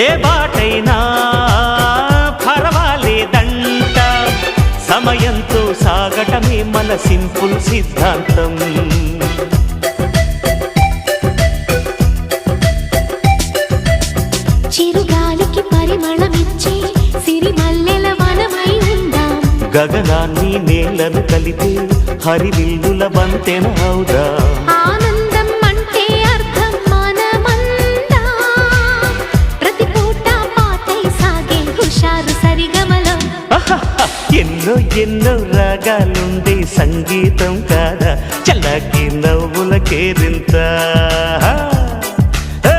ఏ బాటైనా పర్వాలేదంట, సమయంతో సాగటమే మన సింపుల్ సిద్ధాంతం. చిరుగాలికి పరిమళమిచ్చే సిరిమల్లెల వనమై ఉందాం, గగనాన్ని నేలను కలిపే హరివిల్లుల బంతెన అవుదాం. ఆనందం అంటే అర్థం మనమందా, ప్రతి పూట పాతై సాగే హుషారు సరిగమలో. ఎన్నో ఎన్నో రాగాలుండే సంగీతం కాదా, చల్లకి నవ్వుల కేరింత.